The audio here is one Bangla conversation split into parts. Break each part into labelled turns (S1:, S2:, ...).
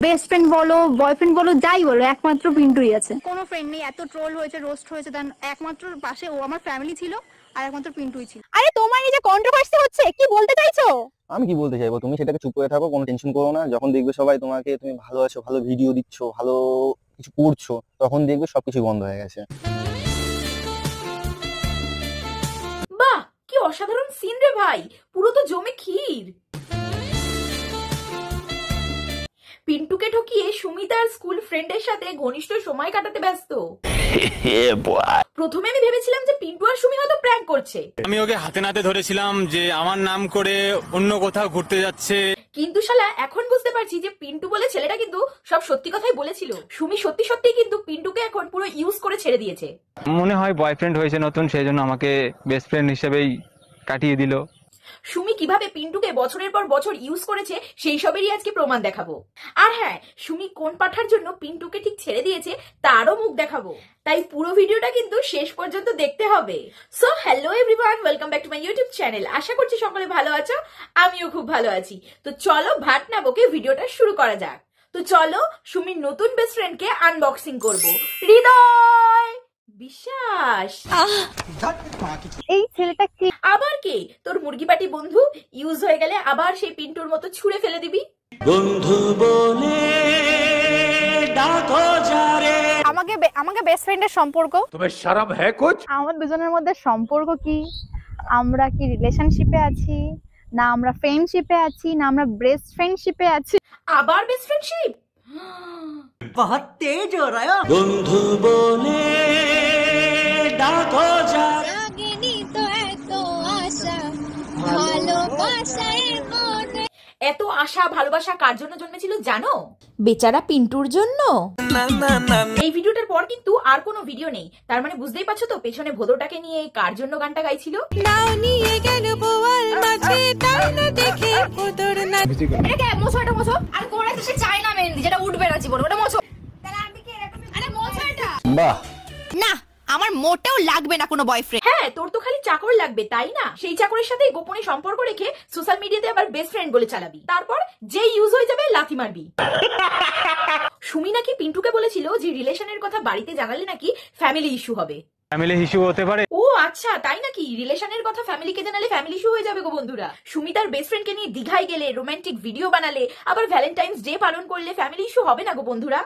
S1: বেস্ট ফ্রেন্ড বলো বয়ফ্রেন্ড বলো যাই বলো একমাত্র পিন্টুই আছে। কোনো ফ্রেন্ড নেই, এত ট্রোল হয়েছে রোস্ট হয়েছে, দেন একমাত্র পাশে ও আমার ফ্যামিলি ছিল আর একমাত্র পিন্টুই ছিল।
S2: আরে তোমার এই যে কন্ট্রোভার্সি হচ্ছে, কি বলতে চাইছো?
S3: আমি কি বলতে চাইবো, তুমি সেটাকে চুপ করে থাকো, কোনো টেনশন করো না। যখন দেখবে সবাই তোমাকে তুমি ভালো আছো, ভালো ভিডিও দিচ্ছ, ভালো কিছু করছো, তখন দেখবে সবকিছু বন্ধ হয়ে গেছে।
S4: বাহ, কি অসাধারণ সিন রে ভাই, পুরো তো জমে ক্ষীর। পিন্টুকে ঠকিয়ে সুমিতার স্কুল ফ্রেন্ডের সাথে ঘনিষ্ঠ সময় কাটাতে ব্যস্ত। প্রথমে আমি ভেবেছিলাম যে পিন্টু আর সুমি হয়তো প্র্যাঙ্ক করছে,
S5: আমি ওকে হাতে নাতে ধরেছিলাম যে আমার নাম করে অন্য কোথাও ঘুরতে যাচ্ছে,
S4: কিন্তু শালা এখন বুঝতে পারছি যে পিন্টু বলে ছেলেটা কিন্তু সব সত্যি কথাই বলেছিল। সুমি সত্যি সত্যি কিন্তু পিন্টুকে এখন পুরো ইউজ করে ছেড়ে দিয়েছে।
S5: মনে হয় বয়ফ্রেন্ড হয়েছে নতুন, সেই জন্য আমাকে বেস্ট ফ্রেন্ড হিসেবেই কাটিয়ে দিল।
S4: সুমি কিভাবে পিন্টুকে বছরের পর বছর ইউজ করেছে সেই সবেরই আজকে প্রমাণ দেখাবো। আর হ্যাঁ, সুমি কোন পাঠার জন্য পিন্টুকে ঠিক ছেড়ে দিয়েছে তারও মুখ দেখাবো, তাই পুরো ভিডিওটা কিন্তু শেষ পর্যন্ত দেখতে হবে। So hello everyone, welcome back to my YouTube channel. আশা করছি সকলে ভালো আছো, আমিও খুব ভালো আছি। তো চলো ভাট না বকে ভিডিওটা শুরু করা যাক। তো চলো সুমির নতুন বেস্ট ফ্রেন্ডকে আনবক্সিং করব। হৃদয় বিশ্বাস,
S1: এই ছেলেটা কি?
S4: আবার কে তোর মুরগি পাটি বন্ধু? ইউজ হয়ে গেলে আবার সেই পিন্টুর মতো ছুঁড়ে ফেলে দিবি?
S6: বন্ধু বলে ডাকো যারে।
S2: আমাকে বেস্ট ফ্রেন্ডের সম্পর্ক,
S6: तुम्हें शर्म है कुछ?
S1: আমার দুজনের মধ্যে সম্পর্ক কি? আমরা কি রিলেশনশিপে আছি, না আমরা ফ্রেন্ডশিপে আছি, না আমরা বেস্ট ফ্রেন্ডশিপে আছি?
S4: আবার বেস্ট ফ্রেন্ডশিপ?
S6: बहुत तेज हो रहा है। বন্ধু বলে ডাকো যারে।
S4: এত আশা ভালোবাসা কার জন্য জন্মেছিল জানো? বেচারা পিন্টুর জন্য। এই ভিডিওটার পর কিন্তু আর কোনো ভিডিও নেই, তার মানে বুঝতেই পারছো তো পেছনে ভোদরটাকে নিয়ে কার জন্য গানটা গাইছিল।
S3: বাহ,
S2: না আমার মোটেও লাগবে না কোনো বয়ফ্রেন্ড।
S4: হ্যাঁ, তোর তো খালি চাকর লাগবে তাই না? সেই চাকরের সাথে গোপনে সম্পর্ক রেখে সোশ্যাল মিডিয়াতে আবার বেস্ট ফ্রেন্ড বলে চালাবি, তারপর যে ইউজ হয়ে যাবে লাথি মারবি। সুমি নাকি পিন্টুকে বলেছিল যে রিলেশনের কথা বাড়িতে জানালে নাকি ফ্যামিলি ইস্যু হবে।
S5: ফ্যামিলি ইস্যু হতে পারে?
S4: ও আচ্ছা, তাই নাকি? রিলেশনের কথা ফ্যামিলিকে জানালে ফ্যামিলি ইস্যু হয়ে যাবে গো বন্ধুরা। সুমি তার বেস্ট ফ্রেন্ডকে নিয়ে দীঘায় গেলে, রোমান্টিক ভিডিও বানালে, আবার ভ্যালেন্টাইন্স ডে পালন করলে ফ্যামিলি ইস্যু হবে না গো বন্ধুরা।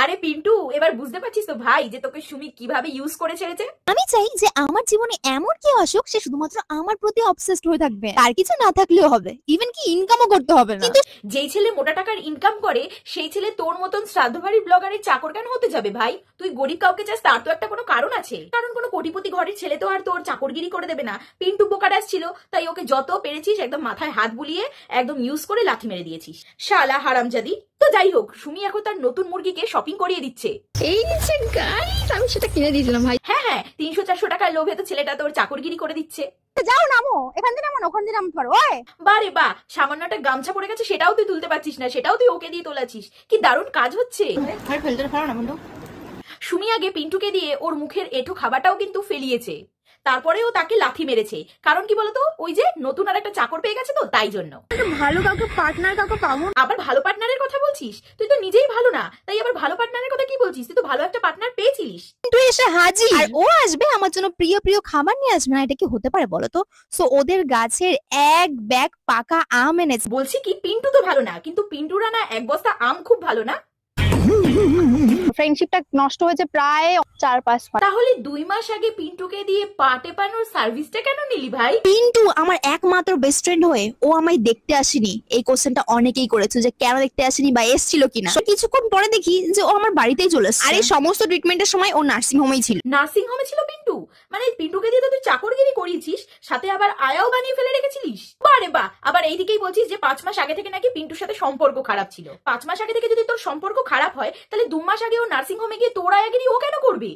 S4: আরে পিন্টু, এবার বুঝতে পারছিস তো ভাই যে তোকে সুমি কিভাবে ইউজ করে ছেড়েছে?
S2: আমি চাই যে আমার জীবনে এমন কি আসুক সে শুধুমাত্র আমার প্রতি অবসেসড হয়ে থাকবে, তার কিছু না থাকলেও হবে, ইভেন কি ইনকামও করতে হবে না। কিন্তু
S4: যেই ছেলে মোটা টাকার ইনকাম করে সেই ছেলে তোর মতন শ্রাদ্ধভারী ব্লগারের চাকর কেন হতে যাবে ভাই? তুই গরিব কাউকে চাস তার তো একটা কোনো কারণ আছে, কারণ কোনো কোটিপতি ঘরের ছেলে তো আর তোর চাকরগিরি করে দেবে না। পিন্টু বোকারাস ছিল, তাই ওকে যত পেরেছিস একদম মাথায় হাত বুলিয়ে একদম ইউজ করে লাথি মেরে দিয়েছিস, শালা হারামজাদি। তো যাই হোক, সুমি এখন তার নতুন মুরগিকে শপিং করিয়ে দিচ্ছে।
S1: এই নিচে গাইস, আমি সেটা কিনে দিয়েছিলাম ভাই।
S4: হ্যাঁ হ্যাঁ, 300-400 টাকার লোভে তো ছেলেটা তোর চাকরগিরি করে দিচ্ছে।
S2: যাও নামো, এখান থেকে নামো, ওখান থেকে নামতে পারো। ওই
S4: বারে বা, সামান্য একটা গামছা পড়ে গেছে সেটাও তুই তুলতে পারছিস না, সেটাও তুই ওকে দিয়ে তোলাছিস। কি দারুণ কাজ হচ্ছে। সুমি আগে পিন্টুকে দিয়ে ওর মুখের এঁঠো খাবারটাও কিন্তু ফেলিয়েছে, তারপরেও তাকে লাথি মেরেছে। কারণ কি বলতো, ওই যে নতুন আর একটা চাকর পেয়ে গেছে তো তাই জন্য।
S1: ভালো কাউকে পার্টনার কাউকে পাবো।
S4: আবার ভালো পার্টনারের কথা বলছিস? তুই তো নিজেই ভালো না, তাই আবার ভালো পার্টনারের কথা কি বলছিস? তুই তো ভালো একটা পার্টনার পেয়েছিলিস।
S2: তুই এসে হাজির, আর ও আসবে আমার জন্য প্রিয় প্রিয় খাবার নিয়ে আসবে না, এটা কি হতে পারে বলো তো? সো ওদের গাছের এক ব্যাগ পাকা আম এনেছে।
S4: বলছি কি, পিন্টু তো ভালো না, কিন্তু পিন্টুরা না এক বস্তা আম খুব ভালো না?
S1: ফ্রেন্ডশিপটা নষ্ট হয়েছে প্রায় 4-5 মাস।
S4: তাহলে 2 মাস আগে পিন্টুকে দিয়ে পা টেপানোর সার্ভিসটা কেন নিলি ভাই?
S2: পিন্টু আমার একমাত্র বেস্ট ফ্রেন্ড হয়ে ও আমায় দেখতে আসেনি। এই কোশ্চেনটা অনেকেই করেছে যে কেন দেখতে আসেনি বা এসেছিল কিনা। কিছুক্ষণ পরে দেখি যে ও আমার বাড়িতেই চলে এসেছে। আর এই সমস্ত ট্রিটমেন্টের সময় ও নার্সিং হোমেই ছিল।
S4: নার্সিং হোমে ছিল পিন্টু? মানে পিন্টুকে দিয়ে তো তুই চাকরগিরি করিয়েছিস, সাথে আবার আয়াও বানিয়ে ফেলে রেখেছিলিস। বারে বা, আবার এইদিকেই বলছিস যে 5 মাস আগে থেকে নাকি পিন্টুর সাথে সম্পর্ক খারাপ ছিল। 5 মাস আগে থেকে যদি তোর সম্পর্ক খারাপ হয়, তাহলে 2 মাস আগে ও নার্সিং হোমে গিয়ে তোর আয়াগিরি ও কেন করবে?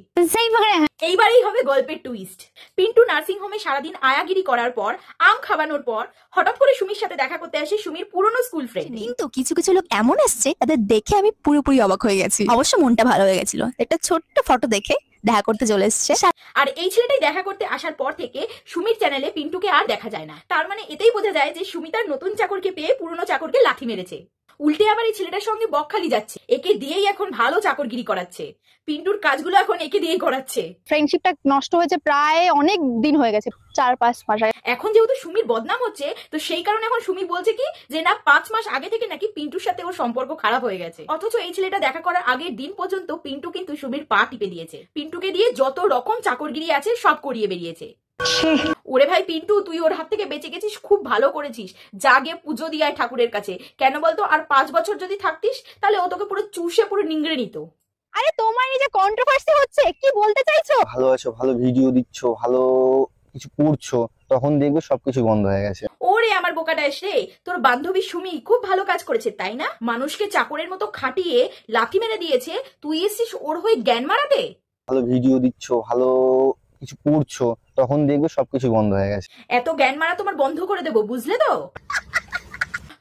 S4: এইবারেই হবে গল্পের টুইস্ট। পিন্টু নার্সিং হোমে সারাদিন আয়াগিরি করার পর, আম খাওয়ানোর পর হঠাৎ করে সুমির সাথে দেখা করতে আসে সুমির পুরনো স্কুল ফ্রেন্ড।
S2: কিন্তু কিছু কিছু লোক এমন এসছে তাদের দেখে আমি পুরোপুরি অবাক হয়ে গেছি। অবশ্য মনটা ভালো হয়ে গেছিল, একটা ছোট্ট ফটো দেখে দেখা করতে চলে এসছে।
S4: আর এই ছেলেটাই দেখা করতে আসার পর থেকে সুমির চ্যানেলে পিন্টুকে আর দেখা যায় না। তার মানে এতেই বোঝা যায় যে সুমি তার নতুন চাকরকে পেয়ে পুরনো চাকরকে লাথি মেরেছে। উল্টে আবার এই ছেলেটার সঙ্গে বকখালি যাচ্ছে, একে দিয়েই এখন ভালো চাকরগিরি করাচ্ছে। পিন্টুর কাজগুলো এখন একে দিয়েই করাচ্ছে।
S1: ফ্রেন্ডশিপটা নষ্ট হয়েছে প্রায় অনেক দিন হয়ে গেছে, 4-5 মাস আগে।
S4: এখন যেহেতু সুমির বদনাম হচ্ছে, তো সেই কারণে এখন সুমি বলছে কি যে না 5 মাস আগে থেকে নাকি পিন্টুর সাথে ওর সম্পর্ক খারাপ হয়ে গেছে। অথচ এই ছেলেটা দেখা করার আগের দিন পর্যন্ত পিন্টু কিন্তু সুমির পা টিপে দিয়েছে, পিন্টুকে দিয়ে যত রকম চাকরগিরি আছে সব করিয়ে বেরিয়েছে। ওরে ভাই পিন্টু, তুই ওর হাত থেকে বেঁচে গেছিস, খুব ভালো করেছিস। জাগে পুজো দিয়ে আয় ঠাকুরের কাছে। কেন বলতো, আর 5 বছর যদি থাকতিস তাহলে ও তোকে পুরো চুষে পুরো নিংড়ে নিত।
S1: আরে তোমার এই যে কন্ট্রোভার্সি হচ্ছে, কি বলতে চাইছো?
S3: ভালো আছো, ভালো ভিডিও দিচ্ছ, ভালো কিছু করছো, তখন দেখবে সবকিছু বন্ধ হয়ে গেছে।
S4: ওরে আমার বোকাটা এসে, তোর বান্ধবী সুমি খুব ভালো কাজ করেছে তাই না? মানুষকে চাকরের মতো খাটিয়ে লাথি মেরে দিয়েছে, তুই এসেছিস ওর হয়ে জ্ঞান মারাতে।
S3: ভালো ভিডিও দিচ্ছ, ভালো কিছু করছো, তখন দেখবে সবকিছু বন্ধ হয়ে গেছে।
S4: এত জ্ঞান মারা তোমার বন্ধ করে দেবো, বুঝলে তো?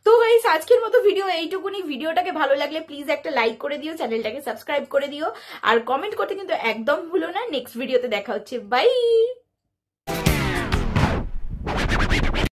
S4: তো গাইস, আজকের মতো ভিডিও এইটুকুনি। ভিডিওটাকে ভালো লাগলে প্লিজ একটা লাইক করে দিও, চ্যানেলটাকে সাবস্ক্রাইব করে দিও, আর কমেন্ট করতে কিন্তু একদম ভুলো না। নেক্সট ভিডিওতে দেখা হচ্ছে, বাই।